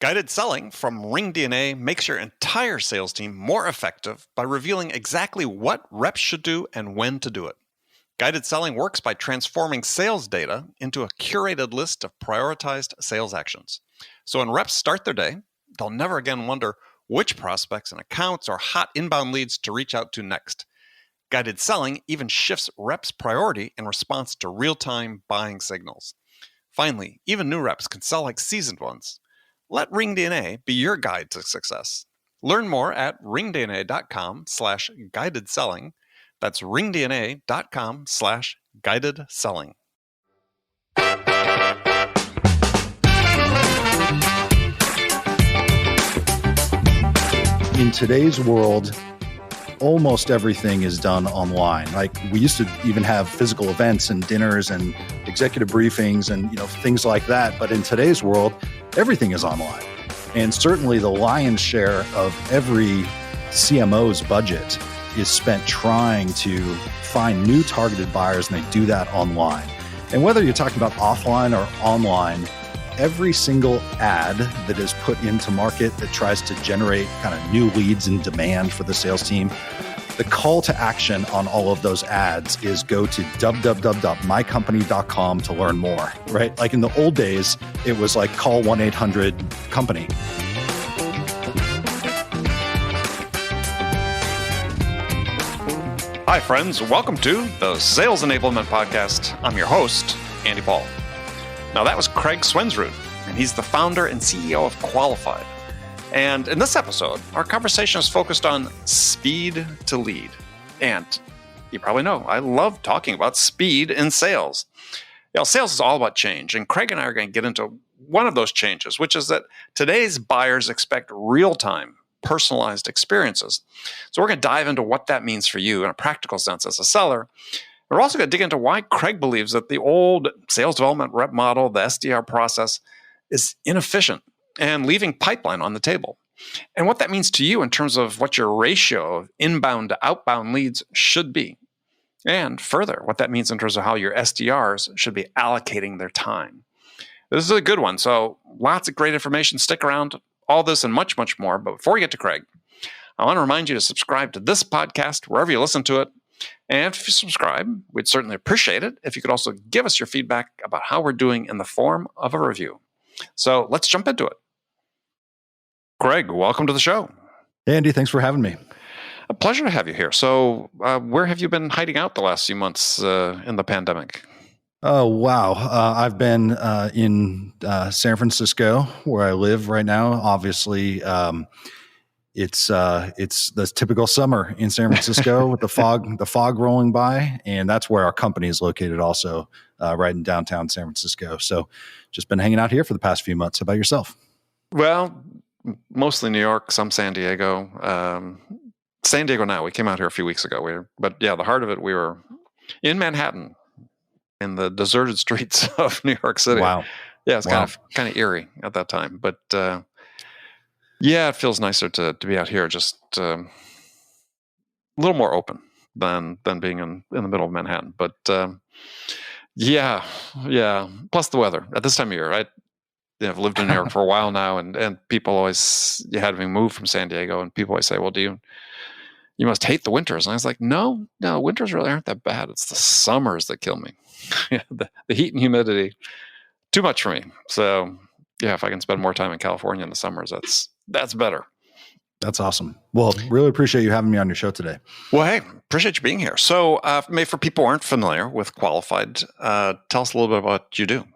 Guided selling from RingDNA makes your entire sales team more effective by revealing exactly what reps should do and when to do it. Guided selling works by transforming sales data into a curated list of prioritized sales actions. So when reps start their day, they'll never again wonder which prospects and accounts or hot inbound leads to reach out to next. Guided selling even shifts reps' priority in response to real-time buying signals. Finally, even new reps can sell like seasoned ones. Let RingDNA be your guide to success. Learn more at ringdna.com/guided selling. That's ringdna.com/guided selling. In today's world, almost everything is done online. Like we used to even have physical events and dinners and executive briefings and things like that. But in today's world, everything is online. And certainly the lion's share of every CMO's budget is spent trying to find new targeted buyers, and they do that online. And whether you're talking about offline or online, every single ad that is put into market that tries to generate kind of new leads and demand for the sales team, the call to action on all of those ads is go to www.mycompany.com to learn more, right? Like in the old days, it was like call 1-800-company. Hi, friends. Welcome to the Sales Enablement Podcast. I'm your host, Andy Paul. Now, that was Kraig Swensrud, and he's the founder and CEO of Qualified. And in this episode, our conversation is focused on speed to lead. And you probably know, I love talking about speed in sales. Sales is all about change, and Kraig and I are going to get into one of those changes, which is that today's buyers expect real-time, personalized experiences. So we're going to dive into what that means for you in a practical sense as a seller. We're also going to dig into why Kraig believes that the old sales development rep model, the SDR process, is inefficient and leaving pipeline on the table, and what that means to you in terms of what your ratio of inbound to outbound leads should be, and further, what that means in terms of how your SDRs should be allocating their time. This is a good one, so lots of great information. Stick around, all this and much, much more. But before we get to Kraig, I want to remind you to subscribe to this podcast wherever you listen to it. And if you subscribe, we'd certainly appreciate it if you could also give us your feedback about how we're doing in the form of a review. So let's jump into it. Kraig, welcome to the show. Hey, Andy, thanks for having me. A pleasure to have you here. So where have you been hiding out the last few months in the pandemic? Oh, wow. I've been in San Francisco, where I live right now. Obviously, it's the typical summer in San Francisco with the fog rolling by, and that's where our company is located also, right in downtown San Francisco. So just been hanging out here for the past few months. How about yourself? Well, mostly New York, some San Diego. San Diego now. We came out here a few weeks ago. But the heart of it, we were in Manhattan, in the deserted streets of New York City. Wow. Yeah, it's kind of eerie at that time. But it feels nicer to be out here, just a little more open than being in the middle of Manhattan. But plus the weather at this time of year. I've lived in New York for a while now, and people always, you had me move from San Diego, and people always say, well, you must hate the winters. And I was like, no, winters really aren't that bad. It's the summers that kill me. the heat and humidity, too much for me. So if I can spend more time in California in the summers, that's better. That's awesome. Well, really appreciate you having me on your show today. Well, hey, appreciate you being here. So maybe for people who aren't familiar with Qualified, tell us a little bit about what you do.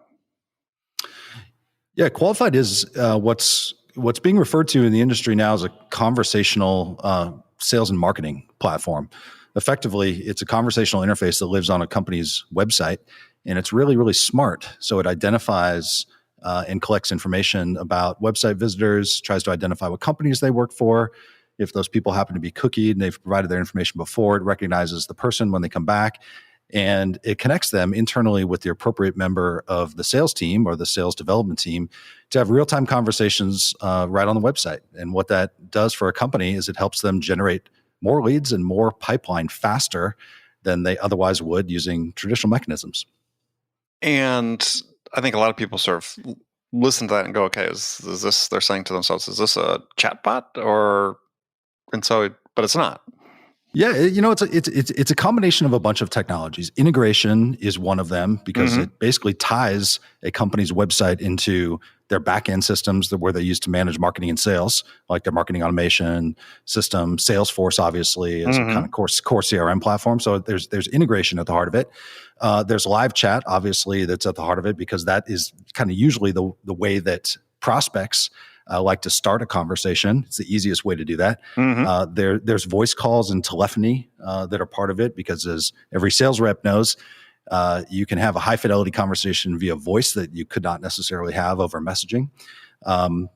Yeah, Qualified is what's being referred to in the industry now as a conversational sales and marketing platform. Effectively, it's a conversational interface that lives on a company's website, and it's really, really smart. So it identifies and collects information about website visitors, tries to identify what companies they work for. If those people happen to be cookied and they've provided their information before, it recognizes the person when they come back, and it connects them internally with the appropriate member of the sales team or the sales development team to have real-time conversations right on the website. And what that does for a company is it helps them generate more leads and more pipeline faster than they otherwise would using traditional mechanisms. And I think a lot of people sort of listen to that and go, okay, is this, they're saying to themselves, is this a chatbot but it's not. Yeah, it's a combination of a bunch of technologies. Integration is one of them because it basically ties a company's website into their back-end systems where they use to manage marketing and sales, like their marketing automation system. Salesforce, obviously, is a kind of core CRM platform. So there's integration at the heart of it. There's live chat, obviously, that's at the heart of it because that is kind of usually the way that prospects like to start a conversation. It's the easiest way to do that. There's voice calls and telephony that are part of it because, as every sales rep knows, you can have a high fidelity conversation via voice that you could not necessarily have over messaging.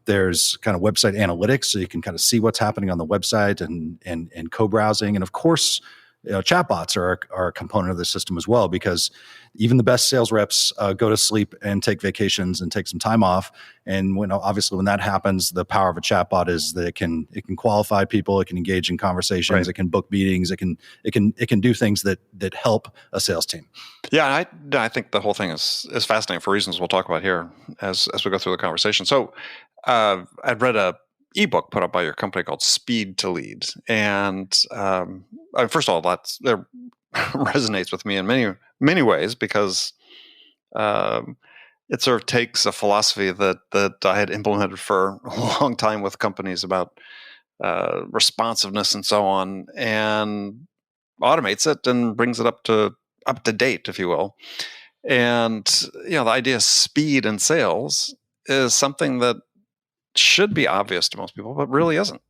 There's kind of website analytics, so you can kind of see what's happening on the website and co-browsing. And of course, chatbots are a component of the system as well, because even the best sales reps go to sleep and take vacations and take some time off. And when that happens, the power of a chatbot is that it can qualify people, it can engage in conversations, it can book meetings, it can do things that help a sales team. Yeah, I think the whole thing is fascinating for reasons we'll talk about here as we go through the conversation. So I'd read a ebook put up by your company called Speed to Lead, and first of all, that resonates with me in many ways because it sort of takes a philosophy that I had implemented for a long time with companies about responsiveness and so on, and automates it and brings it up to date, if you will. And the idea of speed in sales is something that should be obvious to most people, but really isn't.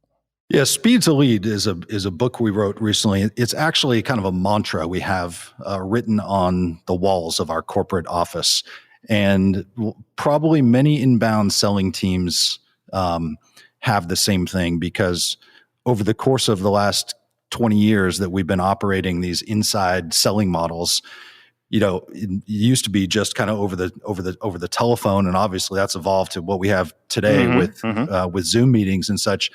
Yeah, Speed to Lead is a book we wrote recently. It's actually kind of a mantra we have written on the walls of our corporate office, and probably many inbound selling teams have the same thing, because over the course of the last 20 years that we've been operating these inside selling models, it used to be just kind of over the telephone, and obviously that's evolved to what we have today with Zoom meetings and such.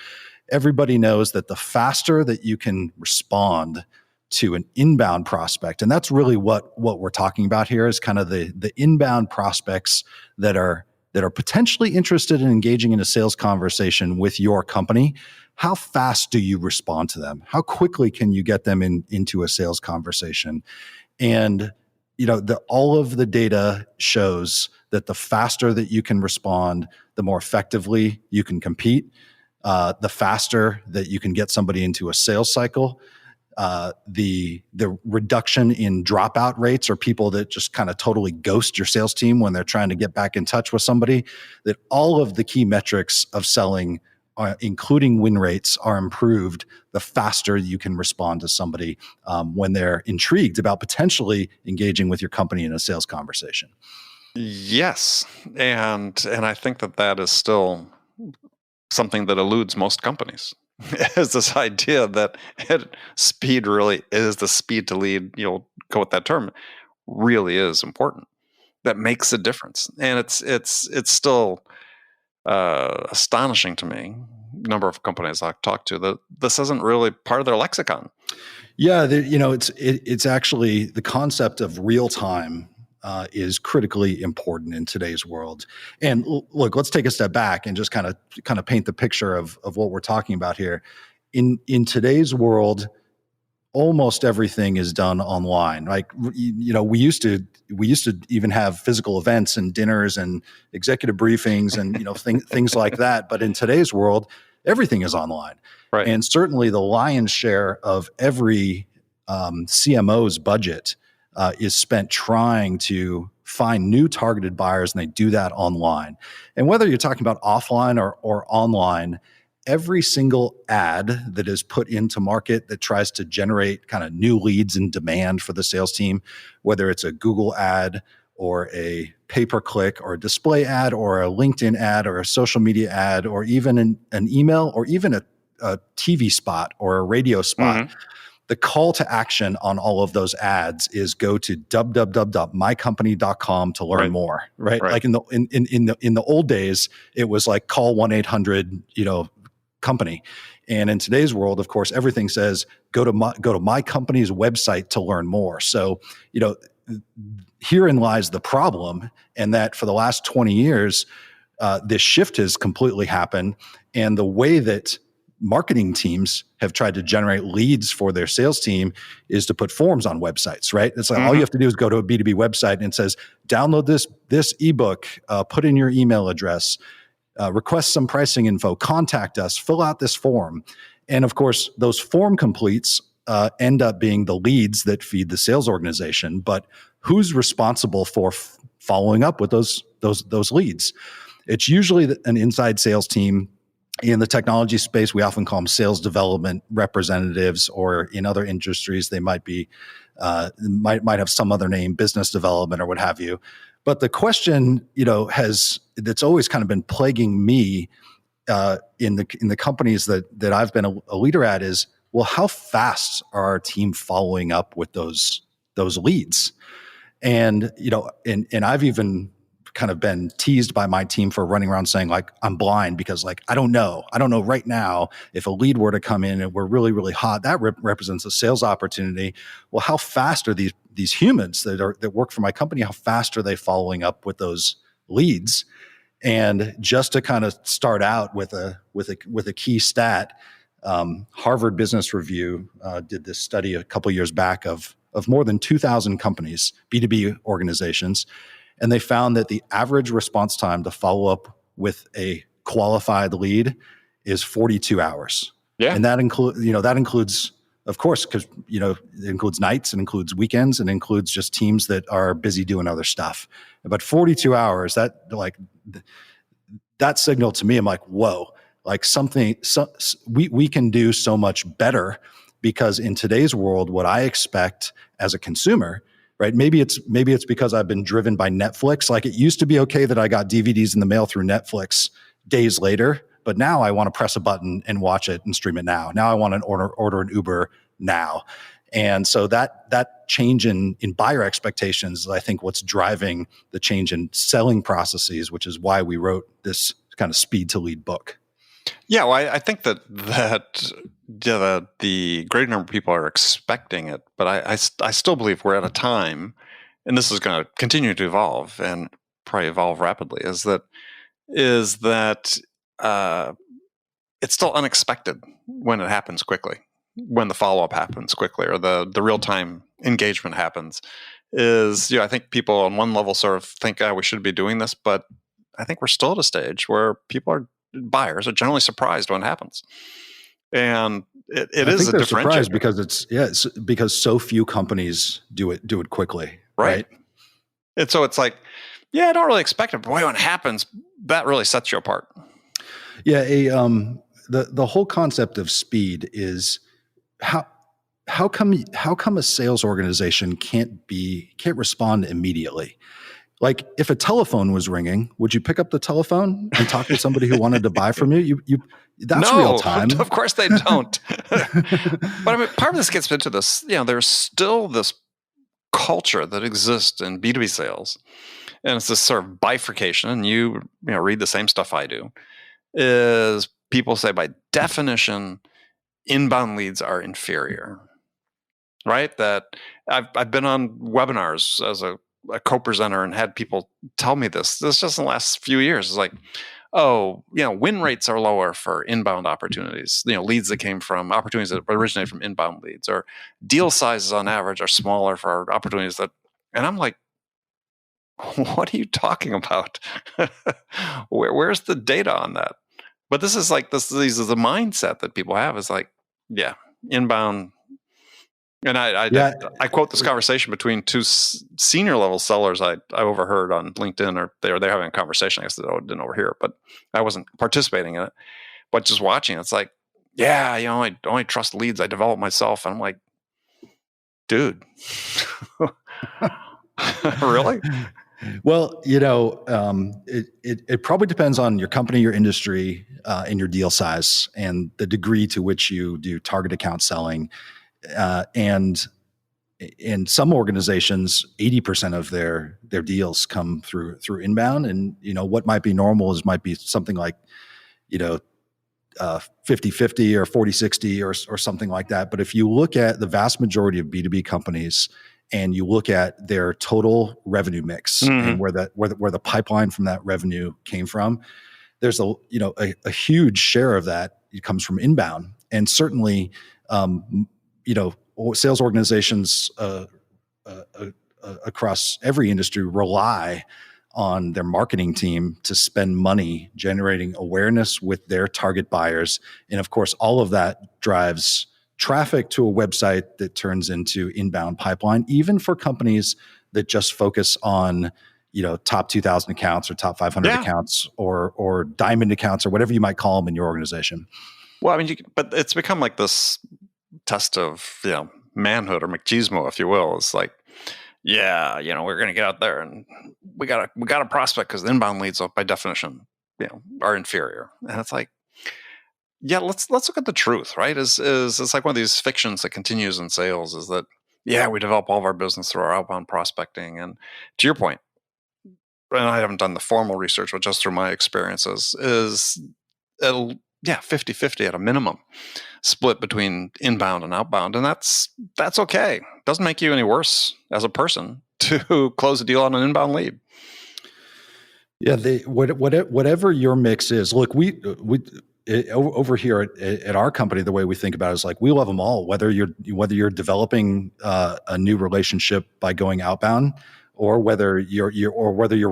Everybody knows that the faster that you can respond to an inbound prospect, and that's really what we're talking about here, is kind of the inbound prospects that are potentially interested in engaging in a sales conversation with your company. How fast do you respond to them? How quickly can you get them into a sales conversation? And all of the data shows that the faster that you can respond, the more effectively you can compete. The faster that you can get somebody into a sales cycle, the reduction in dropout rates, or people that just kind of totally ghost your sales team when they're trying to get back in touch with somebody, that all of the key metrics of selling, including win rates, are improved the faster you can respond to somebody when they're intrigued about potentially engaging with your company in a sales conversation. Yes, and I think that is still something that eludes most companies, is this idea that speed really is the speed to lead. You'll go with that term. Really is important. That makes a difference, and it's still astonishing to me. Number of companies I've talked to that this isn't really part of their lexicon. Yeah, it's actually the concept of real time. Is critically important in today's world. And look, let's take a step back and just kind of paint the picture of what we're talking about here. In today's world, almost everything is done online. Like, we used to even have physical events and dinners and executive briefings and things like that. But in today's world, everything is online. Right. And certainly the lion's share of every CMO's budget is spent trying to find new targeted buyers, and they do that online. And whether you're talking about offline or online, every single ad that is put into market that tries to generate kind of new leads and demand for the sales team, whether it's a Google ad or a pay-per-click or a display ad or a LinkedIn ad or a social media ad or even an email or even a TV spot or a radio spot, the call to action on all of those ads is go to www.mycompany.com to learn more, right? Like in the old days, it was like call 1-800, company. And in today's world, of course, everything says go to my company's website to learn more. So, herein lies the problem, and that for the last 20 years, this shift has completely happened. And the way that marketing teams have tried to generate leads for their sales team is to put forms on websites, right? It's like all you have to do is go to a B2B website and it says, download this ebook, put in your email address, request some pricing info, contact us, fill out this form. And of course, those form completes end up being the leads that feed the sales organization. But who's responsible for following up with those leads? It's usually an inside sales team. In the technology space, we often call them sales development representatives, or in other industries, they might be might have some other name, business development or what have you. But the question, that's always kind of been plaguing me in the companies that I've been a leader at is, well, how fast are our team following up with those leads? And and I've even kind of been teased by my team for running around saying like, I'm blind because like, I don't know right now if a lead were to come in and we're really, really hot, that represents a sales opportunity. Well, how fast are these humans that work for my company? How fast are they following up with those leads? And just to kind of start out with a key stat, Harvard Business Review did this study a couple years back of more than 2,000 companies, B2B organizations. And they found that the average response time to follow up with a qualified lead is 42 hours. Yeah. And that includes, of course, because, it includes nights, it includes weekends, and includes just teams that are busy doing other stuff. But 42 hours, that signal to me, I'm like, whoa, like we can do so much better, because in today's world, what I expect as a consumer, right? Maybe it's because I've been driven by Netflix. Like, it used to be okay that I got DVDs in the mail through Netflix days later, but now I want to press a button and watch it and stream it now. Now I want to order an Uber now. And so that change in buyer expectations is, I think, what's driving the change in selling processes, which is why we wrote this kind of speed to lead book. Yeah, well, I think that the greater number of people are expecting it, but I still believe we're at a time, and this is going to continue to evolve and probably evolve rapidly, is that it's still unexpected when it happens quickly, when the follow-up happens quickly, or the real-time engagement happens. I think people on one level sort of think, we should be doing this, but I think we're still at a stage where buyers are generally surprised when it happens. And it is a differentiator. Surprised because it's because so few companies do it quickly. Right. And so it's like, I don't really expect it, but boy, when it happens, that really sets you apart. Yeah. The whole concept of speed is how come a sales organization can't respond immediately? Like, if a telephone was ringing, would you pick up the telephone and talk to somebody who wanted to buy from you? That's real time. Of course they don't. But I mean, part of this gets into this. There's still this culture that exists in B2B sales, and it's this sort of bifurcation. And you read the same stuff I do. Is people say by definition, inbound leads are inferior, right? That I've been on webinars as a co-presenter and had people tell me this just in the last few years. It's like, win rates are lower for inbound opportunities, leads that came from opportunities that originate from inbound leads, or deal sizes on average are smaller for opportunities and I'm like, what are you talking about? Where's the data on that? But this is like, this is the mindset that people have, is like, inbound. And I quote this conversation between two senior level sellers I overheard on LinkedIn, or they're having a conversation. I guess I didn't overhear it, but I wasn't participating in it. But just watching it, it's like, I only trust leads I develop myself. And I'm like, dude, really? Well, it probably depends on your company, your industry, and your deal size, and the degree to which you do target account selling. And in some organizations, 80% of their deals come through inbound. And, what might be normal might be something like, 50-50 or 40-60 or something like that. But if you look at the vast majority of B2B companies, and you look at their total revenue mix and where the pipeline from that revenue came from, there's a huge share of that comes from inbound. And certainly, sales organizations across every industry rely on their marketing team to spend money generating awareness with their target buyers. And of course, all of that drives traffic to a website that turns into inbound pipeline, even for companies that just focus on, top 2,000 accounts or top 500 accounts or diamond accounts or whatever you might call them in your organization. Well, I mean, but it's become like this test of, manhood or machismo, if you will. It's like, we're going to get out there and we got a prospect because the inbound leads, by definition, are inferior. And it's like, let's look at the truth, right? Is it's like one of these fictions that continues in sales is that, we develop all of our business through our outbound prospecting. And to your point, and I haven't done the formal research, but just through my experiences, is 50-50 at a minimum split between inbound and outbound. And that's okay. Doesn't make you any worse as a person to close a deal on an inbound lead. Yeah, whatever your mix is. Look, we over here at our company, the way we think about it is like we love them all. Whether you're developing a new relationship by going outbound, or whether you're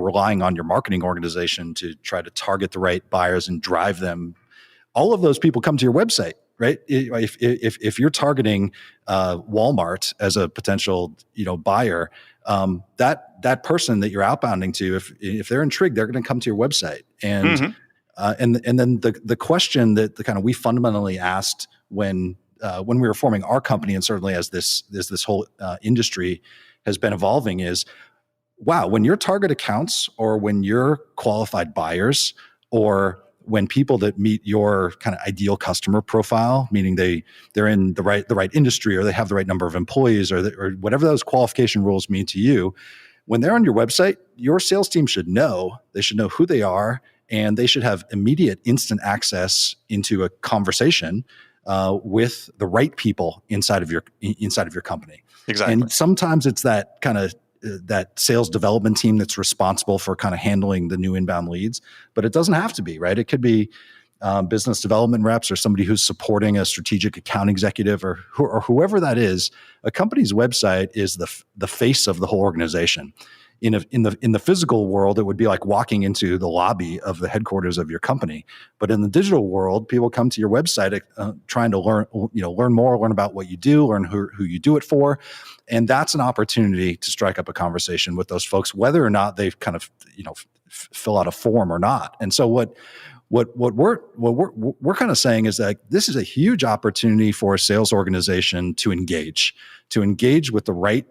relying on your marketing organization to try to target the right buyers and drive them, all of those people come to your website, right? If you're targeting Walmart as a potential buyer, that person that you're outbounding to, if they're intrigued, they're going to come to your website. And and then the question that we fundamentally asked when we were forming our company, and certainly as this whole industry has been evolving, is, wow, when your target accounts or when your qualified buyers or when people that meet your kind of ideal customer profile, meaning they're in the right industry or they have the right number of employees or whatever those qualification rules mean to you, when they're on your website, your sales team should know. They should know who they are, and they should have immediate, instant access into a conversation with the right people inside of your company. Exactly. And sometimes it's that kind of that sales development team that's responsible for kind of handling the new inbound leads, but it doesn't have to be, right? It could be business development reps or somebody who's supporting a strategic account executive or whoever that is. A company's website is the face of the whole organization. In the physical world, it would be like walking into the lobby of the headquarters of your company. But in the digital world, people come to your website trying to learn more, learn about what you do, learn who you do it for, and that's an opportunity to strike up a conversation with those folks, whether or not they've kind of fill out a form or not. And so what we're kind of saying is that this is a huge opportunity for a sales organization to engage with the right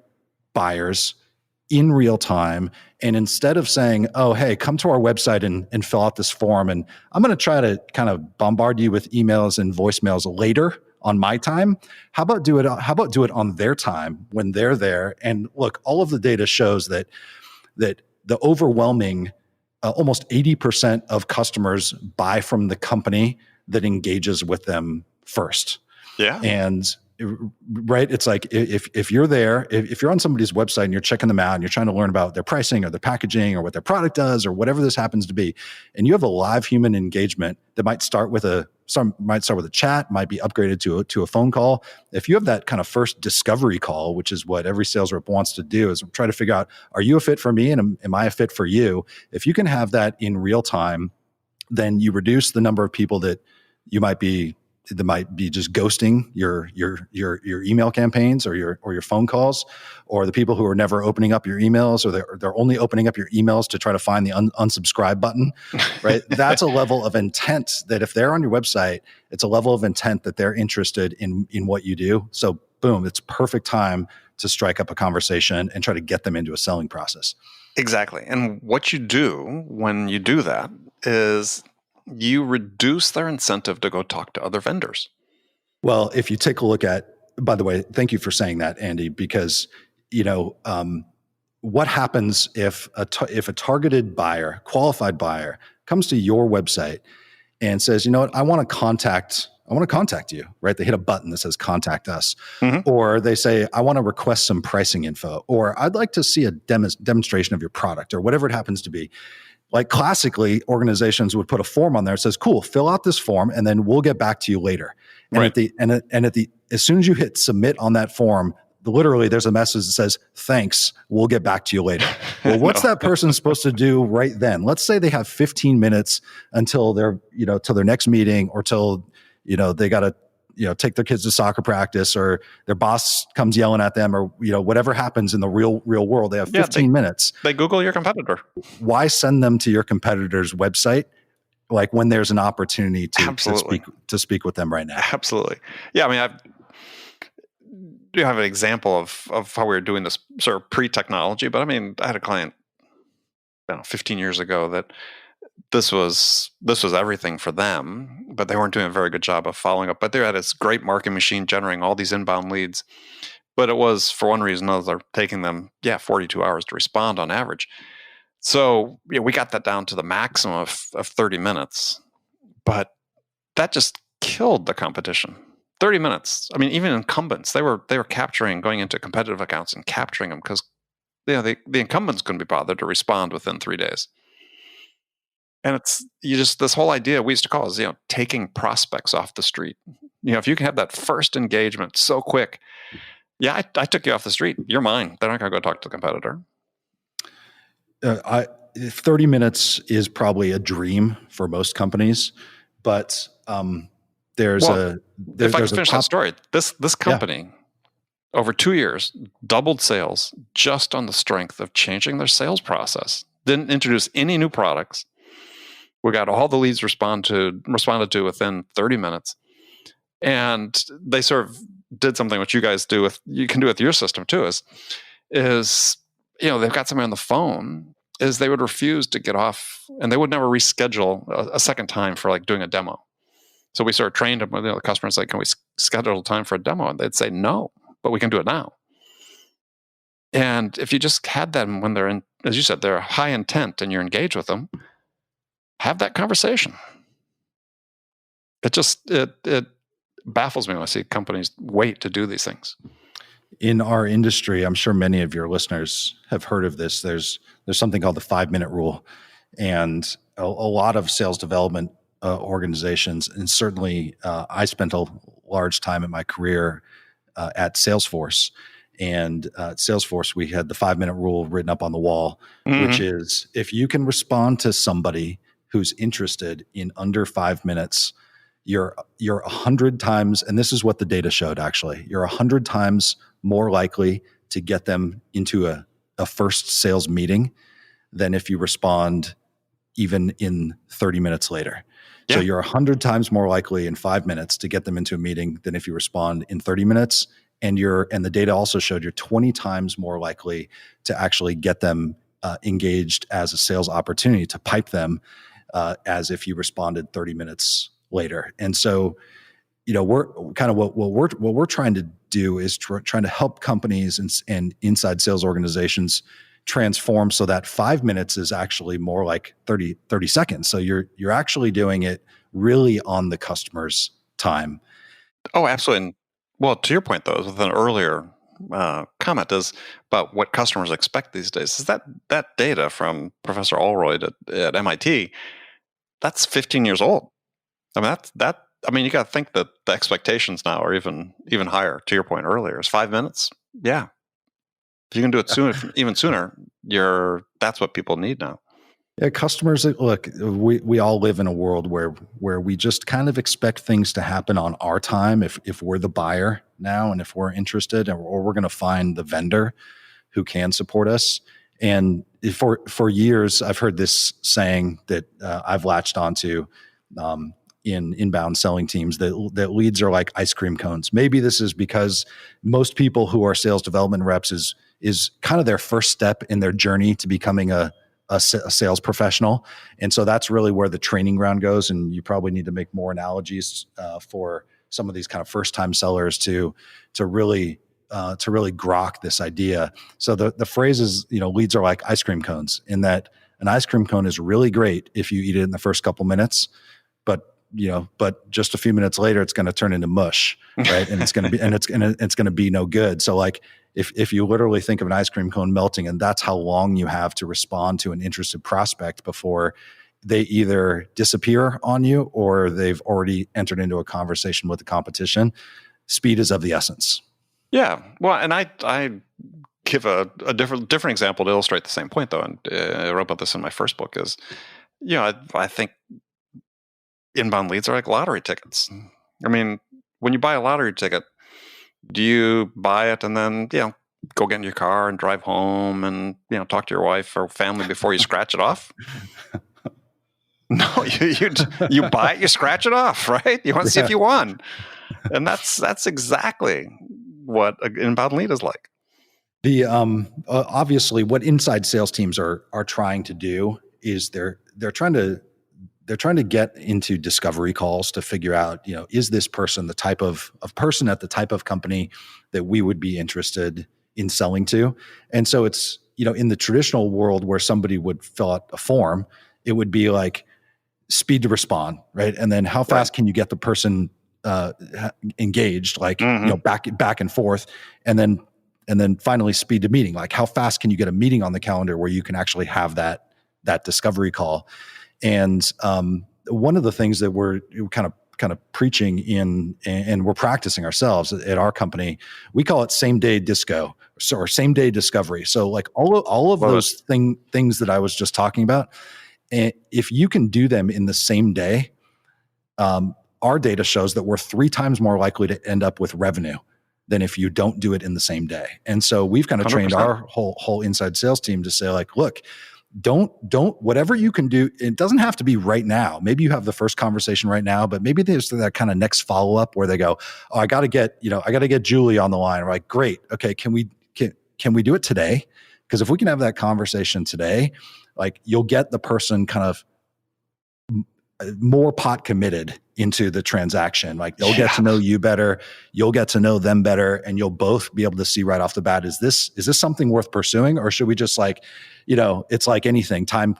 buyers in real time. And instead of saying, oh, hey, come to our website and fill out this form, and I'm going to try to kind of bombard you with emails and voicemails later on my time, how about do it on their time when they're there? And look, all of the data shows that the overwhelming almost 80% of customers buy from the company that engages with them first. Yeah. And right, it's like if you're there, if you're on somebody's website and you're checking them out and you're trying to learn about their pricing or their packaging or what their product does or whatever this happens to be, and you have a live human engagement that might start with a chat, might be upgraded to a phone call. If you have that kind of first discovery call, which is what every sales rep wants to do, is try to figure out, are you a fit for me and am I a fit for you? If you can have that in real time, then you reduce the number of people that might be just ghosting your email campaigns or your phone calls, or the people who are never opening up your emails, or they're only opening up your emails to try to find the unsubscribe button, right? That's a level of intent that if they're on your website, it's a level of intent that they're interested in what you do. So boom, it's perfect time to strike up a conversation and try to get them into a selling process. Exactly. And what you do when you do that is you reduce their incentive to go talk to other vendors. Well, if you take a look at, by the way, thank you for saying that, Andy, because what happens if a targeted buyer, qualified buyer, comes to your website and says, you know what, I want to contact I want to contact you, right? They hit a button that says contact us. Mm-hmm. Or they say, I want to request some pricing info, or I'd like to see a demonstration of your product, or whatever it happens to be. Like classically, organizations would put a form on there that says, cool, fill out this form and then we'll get back to you later. And Right. As soon as you hit submit on that form, literally there's a message that says, thanks, we'll get back to you later. Well, what's that person supposed to do right then? Let's say they have 15 minutes until till their next meeting, or till, they got to, take their kids to soccer practice, or their boss comes yelling at them, or, whatever happens in the real world. They have 15 minutes. They Google your competitor. Why send them to your competitor's website? Like when there's an opportunity to speak with them right now. Absolutely. Yeah. I mean, I have an example of how we were doing this sort of pre-technology, but I mean, I had a client, 15 years ago that this was everything for them, but they weren't doing a very good job of following up. But they had this great marketing machine generating all these inbound leads, but it was, for one reason or another, taking them 42 hours to respond on average. So we got that down to the maximum of 30 minutes, but that just killed the competition. 30 minutes. I mean, even incumbents, they were going into competitive accounts and capturing them because the incumbents couldn't be bothered to respond within 3 days. And it's this whole idea we used to call is taking prospects off the street. If you can have that first engagement so quick, I took you off the street. You're mine. They're not going to go talk to the competitor. 30 minutes is probably a dream for most companies, but if I can finish that story, this company over 2 years doubled sales just on the strength of changing their sales process. Didn't introduce any new products. We got all the leads responded to within 30 minutes, and they sort of did something which you guys you can do with your system too. Is they've got somebody on the phone. Is they would refuse to get off, and they would never reschedule a second time for like doing a demo. So we sort of trained them with the customers, like, can we schedule time for a demo? And they'd say no, but we can do it now. And if you just had them when they're in, as you said, they're high intent and you're engaged with them, have that conversation. It baffles me when I see companies wait to do these things. In our industry, I'm sure many of your listeners have heard of this. There's something called the 5-minute rule, and a lot of sales development organizations, and certainly I spent a large time in my career at Salesforce. And at Salesforce, we had the 5-minute rule written up on the wall, which is if you can respond to somebody who's interested in under 5 minutes, you're 100 times, and this is what the data showed actually, you're 100 times more likely to get them into a first sales meeting than if you respond even in 30 minutes later. Yeah. So you're 100 times more likely in 5 minutes to get them into a meeting than if you respond in 30 minutes. And the data also showed you're 20 times more likely to actually get them engaged as a sales opportunity, to pipe them as if you responded 30 minutes later. And so, we're kind of what we're trying to do is trying to help companies and inside sales organizations transform so that 5 minutes is actually more like 30 seconds. So you're actually doing it really on the customer's time. Oh, absolutely. And well, to your point though, with an earlier comment is about what customers expect these days. Is that data from Professor Allroyd at MIT? That's 15 years old. I mean, you got to think that the expectations now are even higher. To your point earlier, is 5 minutes? Yeah. If you can do it sooner, even sooner, that's what people need now. Yeah, customers, look, we all live in a world where we just kind of expect things to happen on our time if we're the buyer now, and if we're interested, or we're going to find the vendor who can support us. And for years, I've heard this saying that I've latched onto in inbound selling teams, that leads are like ice cream cones. Maybe this is because most people who are sales development reps is kind of their first step in their journey to becoming a sales professional. And so that's really where the training ground goes. And you probably need to make more analogies for some of these kind of first time sellers to really grok this idea. So the phrase is, leads are like ice cream cones, in that an ice cream cone is really great if you eat it in the first couple minutes, but but just a few minutes later, it's going to turn into mush, right? And it's going to be, it's going to be no good. So like, if you literally think of an ice cream cone melting, and that's how long you have to respond to an interested prospect before they either disappear on you or they've already entered into a conversation with the competition, speed is of the essence. Yeah. Well, and I give a different example to illustrate the same point, though. And I wrote about this in my first book is, I think inbound leads are like lottery tickets. I mean, when you buy a lottery ticket, do you buy it and then, go get in your car and drive home and, talk to your wife or family before you scratch it off? No, you buy it, you scratch it off, right? You want to see if you won. And that's exactly what an inbound lead is like. The obviously what inside sales teams are trying to do is they're trying to get into discovery calls to figure out, is this person the type of person at the type of company that we would be interested in selling to? And so it's, in the traditional world where somebody would fill out a form, it would be like speed to respond, right? And then how fast can you get the person engaged, like, back and forth, and then finally speed to meeting, like how fast can you get a meeting on the calendar where you can actually have that discovery call. And one of the things that we're kind of preaching in, and we're practicing ourselves at our company, we call it same day disco or same day discovery. So like all of those things that I was just talking about, and if you can do them in the same day, our data shows that we're 3 times more likely to end up with revenue than if you don't do it in the same day. And so we've kind of 100%. Trained our whole inside sales team to say like, look, don't whatever you can do, it doesn't have to be right now. Maybe you have the first conversation right now, but maybe there's that kind of next follow-up where they go, oh, I got to get Julie on the line. We're like, great. Okay. Can we do it today? Because if we can have that conversation today, like you'll get the person kind of more pot committed into the transaction. Like they'll get to know you better, you'll get to know them better, and you'll both be able to see right off the bat, is this something worth pursuing? Or should we just like, it's like anything, time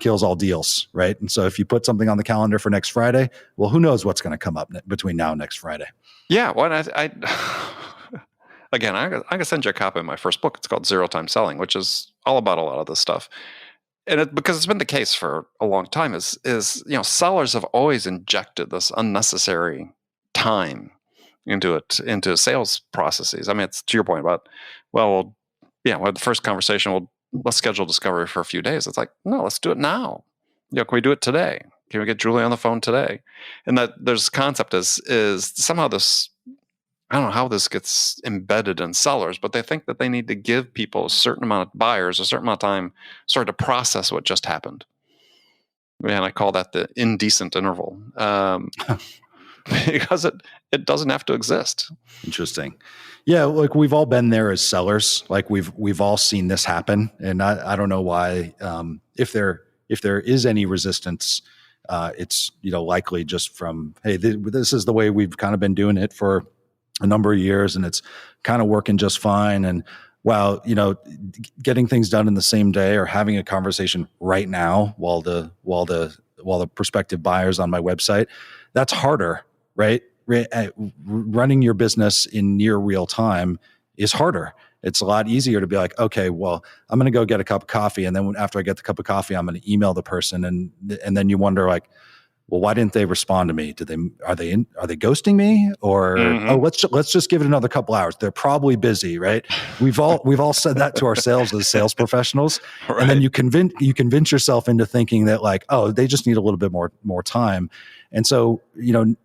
kills all deals, right? And so if you put something on the calendar for next Friday, well, who knows what's going to come up between now and next Friday? Yeah. Well, again, I can send you a copy of my first book. It's called RealTime Selling, which is all about a lot of this stuff. And because it's been the case for a long time, is sellers have always injected this unnecessary time into sales processes. I mean, it's to your point about, well, the first conversation, let's schedule discovery for a few days. It's like, no, let's do it now. Can we do it today? Can we get Julie on the phone today? And that there's concept is somehow this, I don't know how this gets embedded in sellers, but they think that they need to give people a certain amount of buyers, a certain amount of time sort of to process what just happened. And I call that the indecent interval because it doesn't have to exist. Interesting. Yeah. Like we've all been there as sellers. Like we've all seen this happen. And I don't know why, if there is any resistance, it's, likely just from, hey, this is the way we've kind of been doing it for a number of years, and it's kind of working just fine. And while, getting things done in the same day or having a conversation right now while the prospective buyer's on my website, that's harder, right? Running your business in near real time is harder. It's a lot easier to be like, okay, well, I'm going to go get a cup of coffee. And then after I get the cup of coffee, I'm going to email the person. And then you wonder like, well, why didn't they respond to me? Are they ghosting me? Or let's just give it another couple hours. They're probably busy, right? We've all said that to ourselves as sales professionals, right. And then you convince yourself into thinking that like, oh, they just need a little bit more time. And so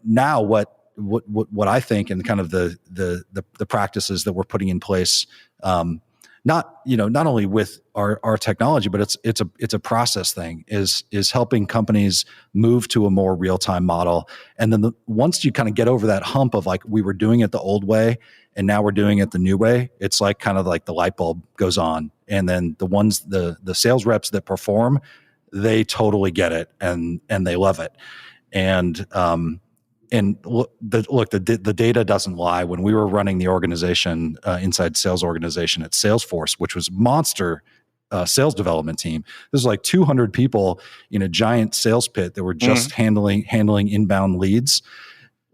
now what I think, and kind of the practices that we're putting in place, not only with our technology, but it's a process thing, is helping companies move to a more real-time model. And then once you kind of get over that hump of like, we were doing it the old way and now we're doing it the new way, it's like kind of like the light bulb goes on. And then the sales reps that perform, they totally get it and they love it. And the data doesn't lie. When we were running the organization, inside sales organization at Salesforce, which was monster sales development team. There's like 200 people in a giant sales pit that were just handling inbound leads.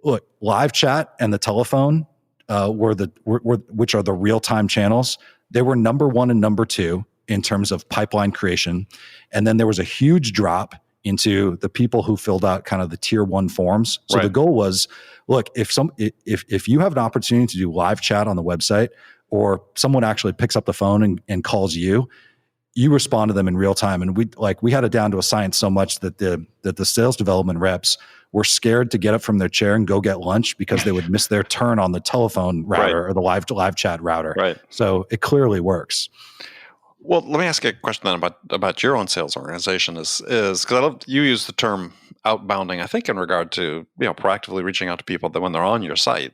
Look, live chat and the telephone which are the real-time channels. They were number one and number two in terms of pipeline creation. And then there was a huge drop into the people who filled out kind of the tier one forms. So the goal was, look, if you have an opportunity to do live chat on the website, or someone actually picks up the phone and calls you respond to them in real time. And we had it down to a science so much that the sales development reps were scared to get up from their chair and go get lunch because they would miss their turn on the telephone router or the live chat router. Right. So it clearly works. Well, let me ask you a question then about your own sales organization is because you use the term outbounding, I think, in regard to proactively reaching out to people that when they're on your site,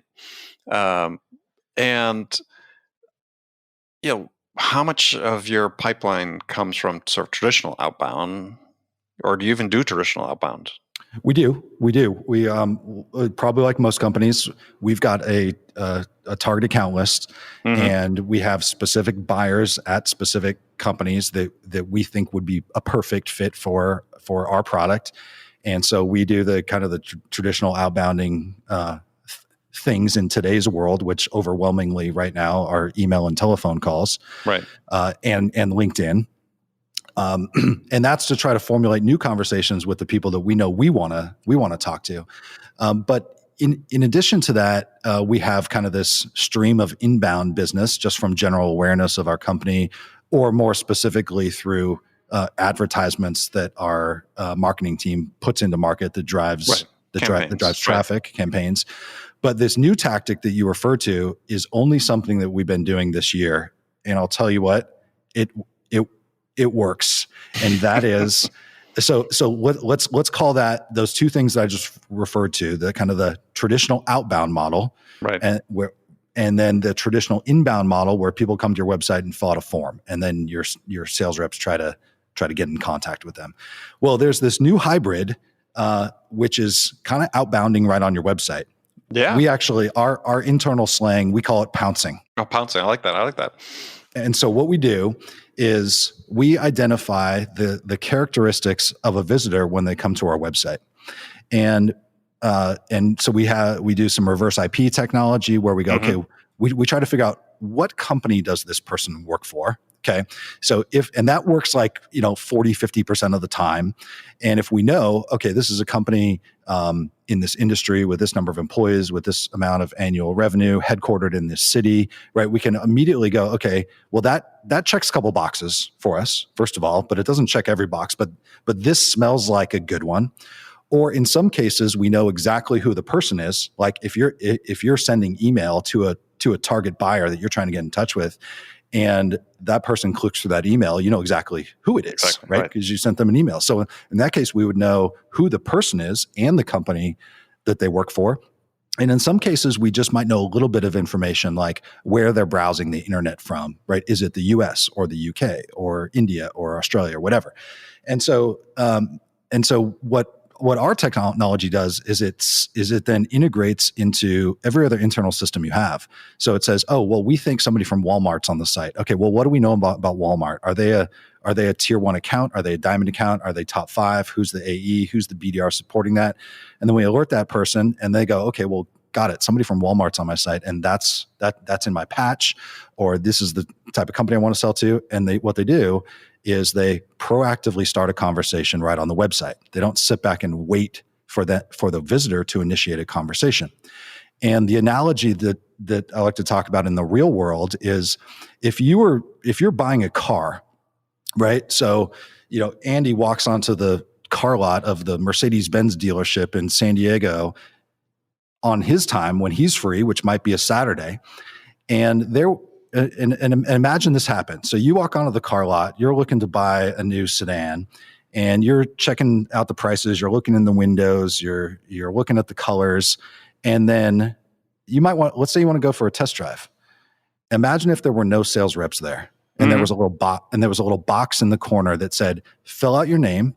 and how much of your pipeline comes from sort of traditional outbound, or do you even do traditional outbound? We do. We probably, like most companies, we've got a target account list, and we have specific buyers at specific companies that we think would be a perfect fit for our product. And so we do the kind of the traditional outbounding things in today's world, which overwhelmingly right now are email and telephone calls, and LinkedIn. And that's to try to formulate new conversations with the people that we know we want to talk to. But in addition to that, we have kind of this stream of inbound business just from general awareness of our company, or more specifically through advertisements that our marketing team puts into market that drives traffic campaigns. But this new tactic that you refer to is only something that we've been doing this year, and I'll tell you what, it works, and that is so. Let's call that those two things that I just referred to, the kind of the traditional outbound model, and then the traditional inbound model where people come to your website and fill out a form, and then your sales reps try to get in contact with them. Well, there's this new hybrid, which is kind of outbounding right on your website. Yeah, we actually our internal slang, we call it pouncing. Oh, pouncing! I like that. And so what we do is we identify the characteristics of a visitor when they come to our website. And so we do some reverse IP technology where we go, okay, we try to figure out what company does this person work for. Okay. So and that works like, 40-50% of the time. And if we know, okay, this is a company in this industry with this number of employees, with this amount of annual revenue, headquartered in this city, right? We can immediately go, okay, well that checks a couple boxes for us, first of all, but it doesn't check every box, but this smells like a good one. Or in some cases, we know exactly who the person is. Like if you're sending email to a target buyer that you're trying to get in touch with, and that person clicks through that email, you know exactly who it is, right? Because you sent them an email. So in that case, we would know who the person is and the company that they work for. And in some cases, we just might know a little bit of information, like where they're browsing the internet from, right? Is it the US or the UK or India or Australia or whatever? And so what our technology does is it then integrates into every other internal system you have. So it says, oh, well, we think somebody from Walmart's on the site. Okay, well, what do we know about Walmart? Are they a tier one account? Are they a diamond account? Are they top 5? Who's the AE? Who's the BDR supporting that? And then we alert that person and they go, okay, well, got it. Somebody from Walmart's on my site, and that's in my patch, or this is the type of company I want to sell to. And what they do is they proactively start a conversation right on the website. They don't sit back and wait for the visitor to initiate a conversation. And the analogy that I like to talk about in the real world is if you're buying a car, right? So, Andy walks onto the car lot of the Mercedes-Benz dealership in San Diego on his time when he's free, which might be a Saturday, and imagine this happens. So you walk onto the car lot, you're looking to buy a new sedan, and you're checking out the prices, you're looking in the windows, you're looking at the colors, and then let's say you want to go for a test drive. Imagine if there were no sales reps there, and there was a little box in the corner that said, fill out your name,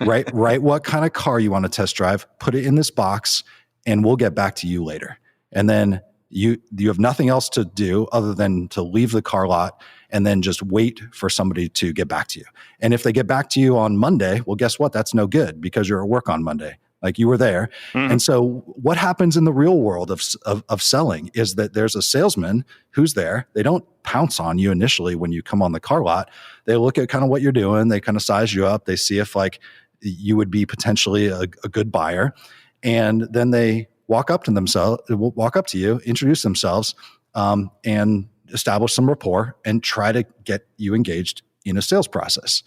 write what kind of car you want to test drive, put it in this box, and we'll get back to you later. And then you have nothing else to do other than to leave the car lot and then just wait for somebody to get back to you. And if they get back to you on Monday, well, guess what? That's no good because you're at work on Monday. Like you were there. Mhm. And so what happens in the real world of selling is that there's a salesman who's there. They don't pounce on you initially when you come on the car lot. They look at kind of what you're doing. They kind of size you up. They see if like you would be potentially a good buyer. And then they walk up to you, introduce themselves, and establish some rapport and try to get you engaged in a sales process.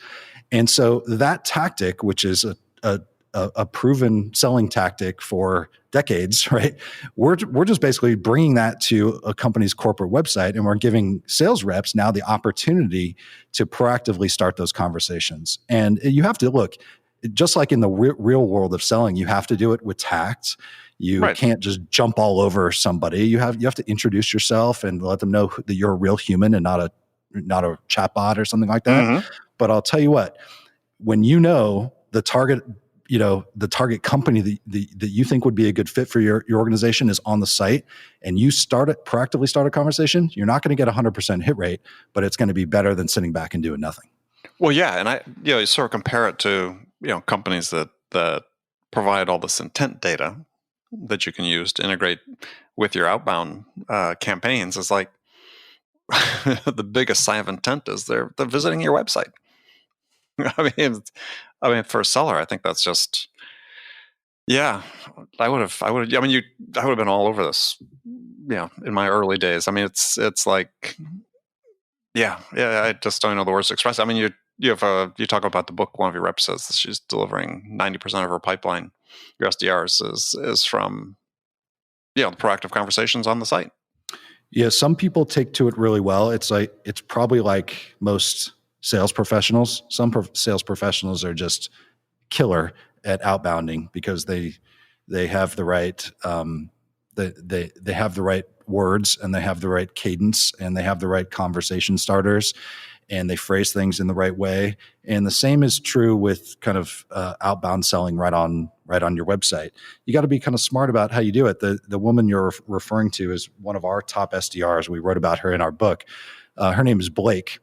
And so that tactic, which is a proven selling tactic for decades, right? We're just basically bringing that to a company's corporate website, and we're giving sales reps now the opportunity to proactively start those conversations. And you have to look, just like in the real world of selling, you have to do it with tact. You Right. can't just jump all over somebody. You have to introduce yourself and let them know that you're a real human and not a chatbot or something like that. Mhm. But I'll tell you what, when you know the target company that you think would be a good fit for your organization is on the site, and you proactively start a conversation, you're not going to get 100% hit rate, but it's going to be better than sitting back and doing nothing. Well, yeah, and you sort of compare it to companies that provide all this intent data that you can use to integrate with your outbound campaigns. Is like the biggest sign of intent is they're visiting your website. I mean, for a seller, I think that's just I would have. I would have been all over this. In my early days. I mean, it's like I just don't know the words to express. I mean, you talk about the book. One of your reps says that she's delivering 90% of her pipeline. Your SDRs is from the proactive conversations on the site. Yeah, some people take to it really well. It's probably like most sales professionals. Some sales professionals are just killer at outbounding because they have the right they have the right words, and they have the right cadence, and they have the right conversation starters, and they phrase things in the right way. And the same is true with kind of outbound selling right on your website. You got to be kind of smart about how you do it. The woman you're referring to is one of our top SDRs. We wrote about her in our book. Her name is Blake.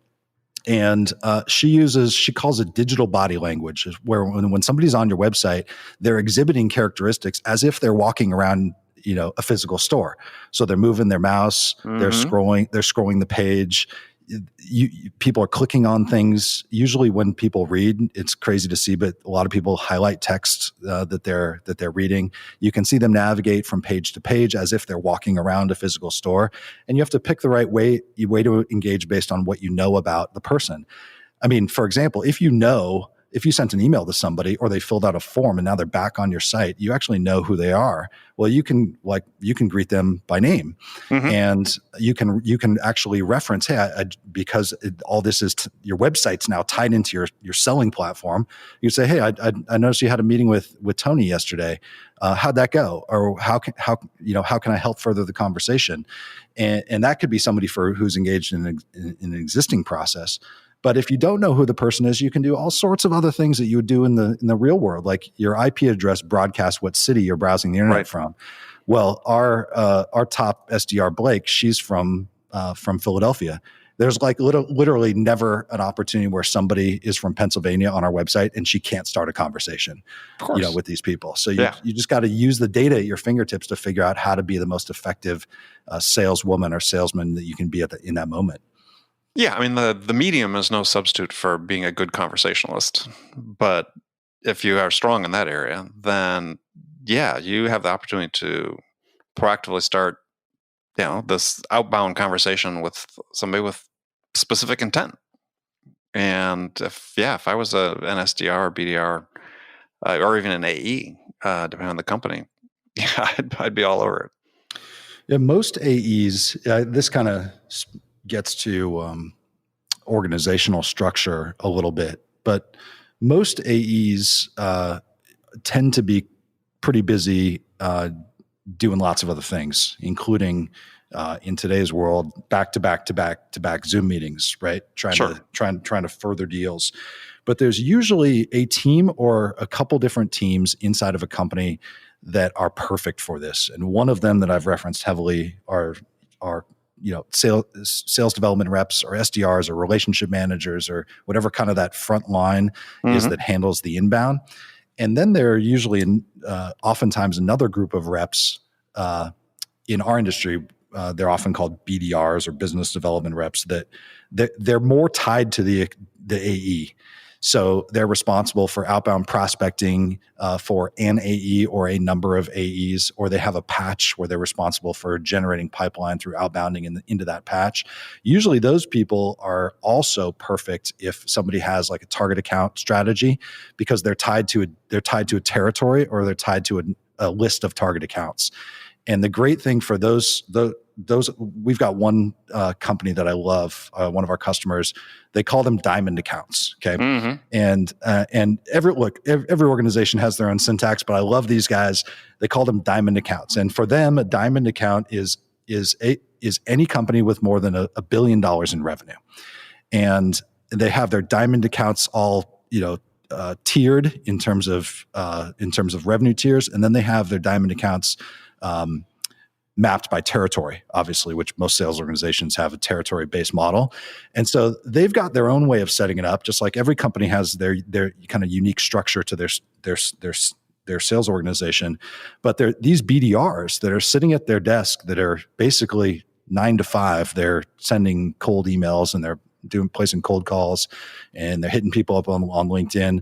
And she calls it digital body language, where when somebody's on your website, they're exhibiting characteristics as if they're walking around, a physical store. So they're moving their mouse, they're scrolling the page. People are clicking on things. Usually when people read, it's crazy to see, but a lot of people highlight text that they're reading. You can see them navigate from page to page as if they're walking around a physical store. And you have to pick the right way to engage based on what you know about the person. I mean, for example, if you sent an email to somebody or they filled out a form and now they're back on your site, you actually know who they are. Well, you can greet them by name, and you can actually reference, hey, because all this is your website's now tied into your selling platform. You say, hey, I noticed you had a meeting with Tony yesterday. How'd that go? Or how can I help further the conversation? And that could be somebody who's engaged in an existing process. But if you don't know who the person is, you can do all sorts of other things that you would do in the real world, like your IP address broadcasts what city you're browsing the internet from. Well, our top SDR, Blake, she's from Philadelphia. There's like literally never an opportunity where somebody is from Pennsylvania on our website and she can't start a conversation, with these people. So you just got to use the data at your fingertips to figure out how to be the most effective saleswoman or salesman that you can be in that moment. Yeah, I mean, the medium is no substitute for being a good conversationalist. But if you are strong in that area, then you have the opportunity to proactively start, this outbound conversation with somebody with specific intent. And if I was an SDR or BDR or even an AE, depending on the company, I'd be all over it. Yeah, most AEs, this kind of gets to organizational structure a little bit, but most AEs tend to be pretty busy doing lots of other things, including in today's world, back to back Zoom meetings, right? Trying to further deals. But there's usually a team or a couple different teams inside of a company that are perfect for this. And one of them that I've referenced heavily are sales development reps or SDRs or relationship managers or whatever kind of that front line is that handles the inbound. And then there are usually oftentimes another group of reps in our industry. They're often called BDRs or business development reps that they're more tied to the AE. So they're responsible for outbound prospecting for an AE or a number of AEs, or they have a patch where they're responsible for generating pipeline through outbounding into that patch. Usually those people are also perfect if somebody has like a target account strategy, because they're tied to a territory, or they're tied to a list of target accounts. And the great thing for those, we've got one company that I love, one of our customers. They call them diamond accounts. Okay, and every organization has their own syntax, but I love these guys. They call them diamond accounts, and for them, a diamond account is any company with more than $1 billion in revenue, and they have their diamond accounts all tiered in terms of revenue tiers, and then they have their diamond accounts mapped by territory, obviously, which most sales organizations have a territory-based model. And so they've got their own way of setting it up, just like every company has their kind of unique structure to their sales organization. But they're these BDRs that are sitting at their desk that are basically 9 to 5. They're sending cold emails and they're placing cold calls, and they're hitting people up on LinkedIn.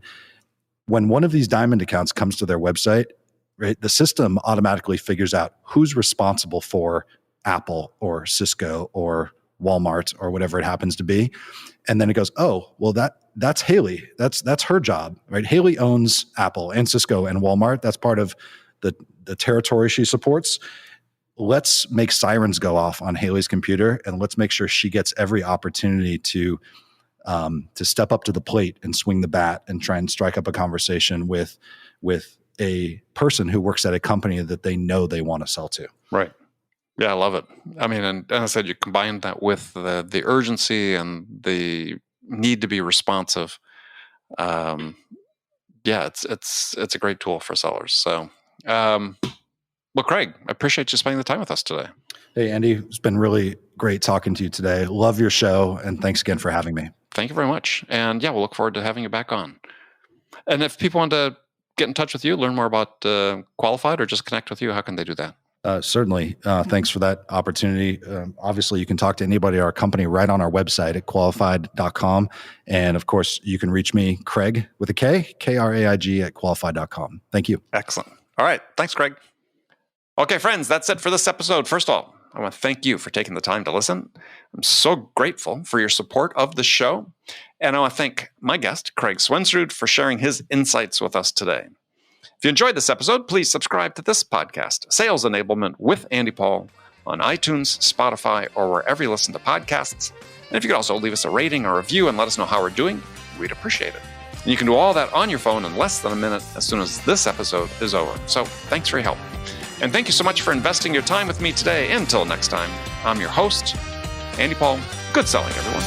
When one of these diamond accounts comes to their website, right, the system automatically figures out who's responsible for Apple or Cisco or Walmart or whatever it happens to be. And then it goes, oh, well, that's Haley. That's her job, right? Haley owns Apple and Cisco and Walmart. That's part of the territory she supports. Let's make sirens go off on Haley's computer, and let's make sure she gets every opportunity to step up to the plate and swing the bat and try and strike up a conversation with a person who works at a company that they know they want to sell to. Right. Yeah, I love it. I mean, and I said, you combine that with the urgency and the need to be responsive. Yeah, it's a great tool for sellers. So, well, Kraig, I appreciate you spending the time with us today. Hey, Andy, it's been really great talking to you today. Love your show, and thanks again for having me. Thank you very much. And yeah, we'll look forward to having you back on. And if people want to get in touch with you, learn more about Qualified, or just connect with you, how can they do that? Certainly. Thanks for that opportunity. Obviously, you can talk to anybody at our company right on our website at qualified.com. And of course, you can reach me, Kraig, with a K, Kraig at qualified.com. Thank you. Excellent. All right. Thanks, Kraig. Okay, friends, that's it for this episode. First of all, I want to thank you for taking the time to listen. I'm so grateful for your support of the show. And I want to thank my guest, Kraig Swensrud, for sharing his insights with us today. If you enjoyed this episode, please subscribe to this podcast, Sales Enablement with Andy Paul, on iTunes, Spotify, or wherever you listen to podcasts. And if you could also leave us a rating or review and let us know how we're doing, we'd appreciate it. And you can do all that on your phone in less than a minute as soon as this episode is over. So thanks for your help. And thank you so much for investing your time with me today. Until next time, I'm your host, Andy Paul. Good selling, everyone.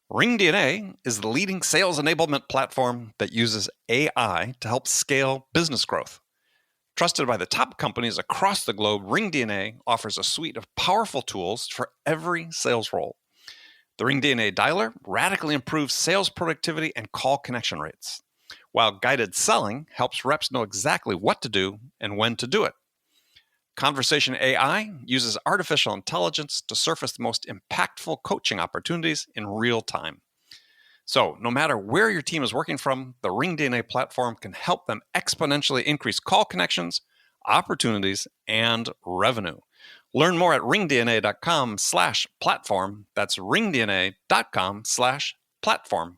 RingDNA is the leading sales enablement platform that uses AI to help scale business growth. Trusted by the top companies across the globe, RingDNA offers a suite of powerful tools for every sales role. The RingDNA Dialer radically improves sales productivity and call connection rates, while guided selling helps reps know exactly what to do and when to do it. Conversation AI uses artificial intelligence to surface the most impactful coaching opportunities in real time. So, no matter where your team is working from, the RingDNA platform can help them exponentially increase call connections, opportunities, and revenue. Learn more at ringdna.com/platform. That's ringdna.com/platform.